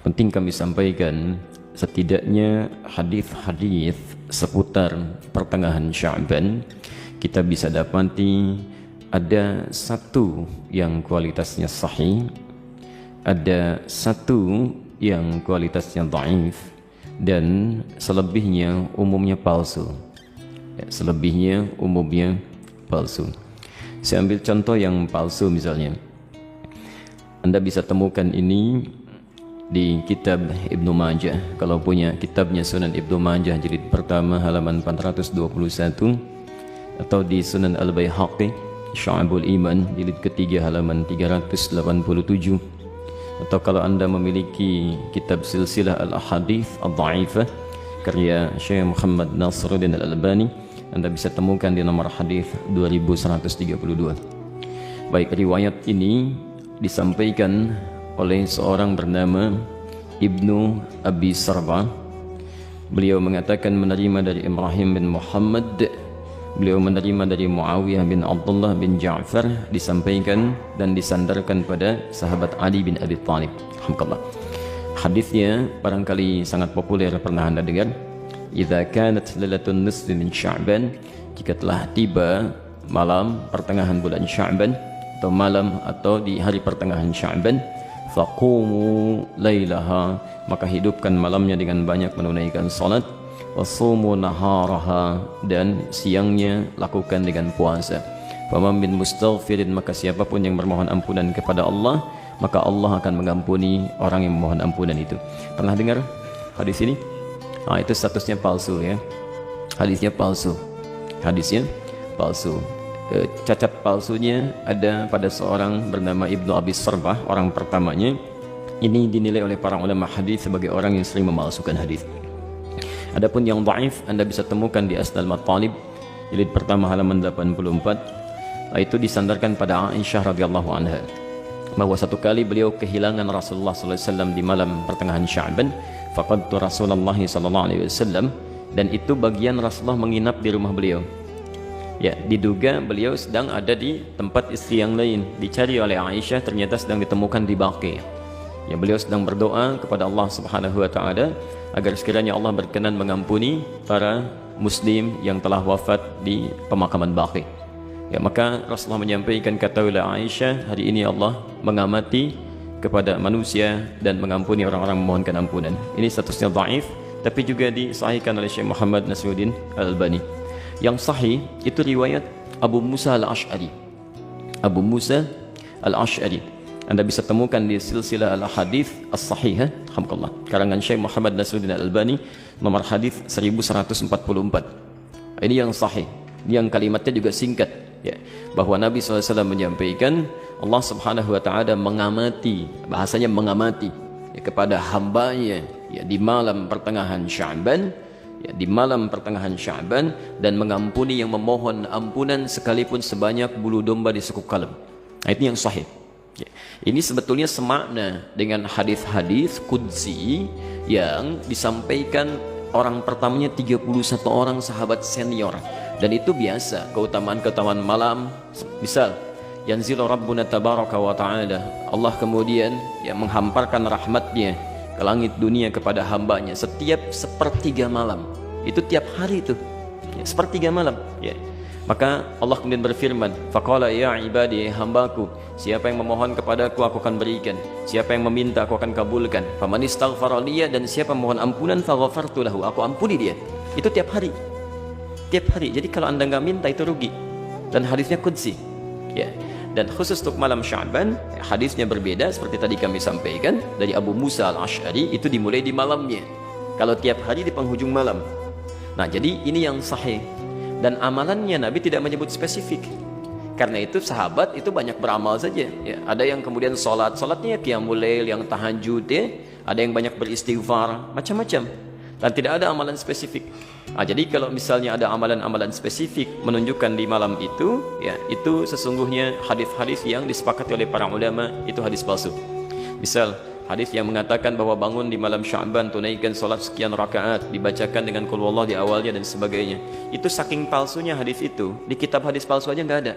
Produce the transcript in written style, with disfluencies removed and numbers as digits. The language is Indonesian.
penting kami sampaikan, setidaknya hadis-hadis seputar pertengahan Sya'ban kita bisa dapati ada satu yang kualitasnya sahih, ada satu yang kualitasnya dhaif, dan selebihnya umumnya palsu. Selebihnya umumnya palsu. Saya ambil contoh yang palsu misalnya. Anda bisa temukan ini di kitab Ibnu Majah. Kalau punya kitabnya Sunan Ibnu Majah jilid pertama halaman 421, atau di Sunan Al-Baihaqi Syu'abul Iman jilid ketiga halaman 387, atau kalau Anda memiliki kitab Silsilah Al-Ahadits Ad-Dha'ifah karya Syekh Muhammad Nasiruddin Al-Albani, Anda bisa temukan di nomor hadis 2132. Baik, riwayat ini disampaikan oleh seorang bernama Ibnu Abi Sarba. Beliau mengatakan menerima dari Ibrahim bin Muhammad, beliau menerima dari Muawiyah bin Abdullah bin Ja'far, disampaikan dan disandarkan pada sahabat Ali bin Abi Thalib. Alhamdulillah. Hadisnya barangkali sangat populer, pernah Anda dengar. Idza kanat lailatun nisfi min Sya'ban, jika telah tiba malam pertengahan bulan Sya'ban, atau malam atau di hari pertengahan Sya'ban, faqumu lailaha, maka hidupkan malamnya dengan banyak menunaikan salat, wasumu naharaha, dan siangnya lakukan dengan puasa. Faman min mustaghfirin, maka siapapun yang bermohon ampunan kepada Allah, maka Allah akan mengampuni orang yang memohon ampunan itu. Pernah dengar hadis ini? Itu statusnya palsu ya. Hadisnya palsu. Hadisnya palsu. Cacat palsunya ada pada seorang bernama Ibnu Abi Sarbah, orang pertamanya. Ini dinilai oleh para ulama hadis sebagai orang yang sering memalsukan hadis. Adapun yang dhaif Anda bisa temukan di Asnal Matalib jilid pertama halaman 84. Itu disandarkan pada Aisyah radhiyallahu anha, bahwa satu kali beliau kehilangan Rasulullah sallallahu alaihi wasallam di malam pertengahan Sya'ban. Faqadtu Rasulullah sallallahu alaihi wasallam, dan itu bagian Rasulullah menginap di rumah beliau. Ya, diduga beliau sedang ada di tempat istri yang lain. Dicari oleh Aisyah, ternyata sedang ditemukan di Baqi. Ya, beliau sedang berdoa kepada Allah Subhanahu wa taala agar sekiranya Allah berkenan mengampuni para muslim yang telah wafat di pemakaman Baqi. Ya, maka Rasulullah menyampaikan, katakanlah Aisyah, hari ini Allah mengamati kepada manusia dan mengampuni orang-orang memohonkan ampunan. Ini statusnya dhaif, tapi juga disahihkan oleh Syekh Muhammad Nasiruddin Al-Albani. Yang sahih itu riwayat Abu Musa Al-Ash'ari. Abu Musa Al-Ash'ari Anda bisa temukan di Silsilah Al-Hadits As-Sahihah, alhamdulillah, karangan Syekh Muhammad Nasiruddin Al-Albani, nomor hadis 1144. Ini yang sahih, yang kalimatnya juga singkat ya, bahwa Nabi SAW menyampaikan Allah Subhanahu wa taala mengamati, bahasanya mengamati ya, kepada hambanya ya, di malam pertengahan Sya'ban ya, di malam pertengahan Sya'ban, dan mengampuni yang memohon ampunan sekalipun sebanyak bulu domba di sekuk kalem. Itu yang sahih ya. Ini sebetulnya semakna dengan hadis-hadis qudsi yang disampaikan orang pertamanya 31 orang sahabat senior, dan itu biasa keutamaan-keutamaan malam. Misal yanzilu rabbuna tabaraka wa ta'ala, Allah kemudian yang menghamparkan rahmatnya ke langit dunia kepada hambanya setiap sepertiga malam. Itu tiap hari itu ya, sepertiga malam ya. Maka Allah kemudian berfirman, faqala ya ibadi, hambaku, siapa yang memohon kepadaku aku akan berikan, siapa yang meminta aku akan kabulkan, faman istaghfara liya, dan siapa mohon ampunan faghafartu lahu, aku ampuni dia. Itu tiap hari, tiap hari. Jadi kalau Anda nggak minta itu rugi. Dan hadisnya qudsi ya. Dan khusus untuk malam Sya'ban hadisnya berbeda, seperti tadi kami sampaikan dari Abu Musa Al-Ash'ari, itu dimulai di malamnya. Kalau tiap hari di penghujung malam. Nah, jadi ini yang sahih. Dan amalannya Nabi tidak menyebut spesifik. Karena itu sahabat itu banyak beramal saja ya. Ada yang kemudian salatnya qiyamul lail, yang tahajud ya. Ada yang banyak beristighfar, macam-macam. Dan tidak ada amalan spesifik. Nah, jadi kalau misalnya ada amalan-amalan spesifik menunjukkan di malam itu ya, itu sesungguhnya hadis-hadis yang disepakati oleh para ulama itu hadis palsu. Misal hadis yang mengatakan bahwa bangun di malam Sya'ban, tunaikan salat sekian rakaat, dibacakan dengan qul huwallahu di awalnya dan sebagainya. Itu saking palsunya hadis itu, di kitab hadis palsu aja nggak ada.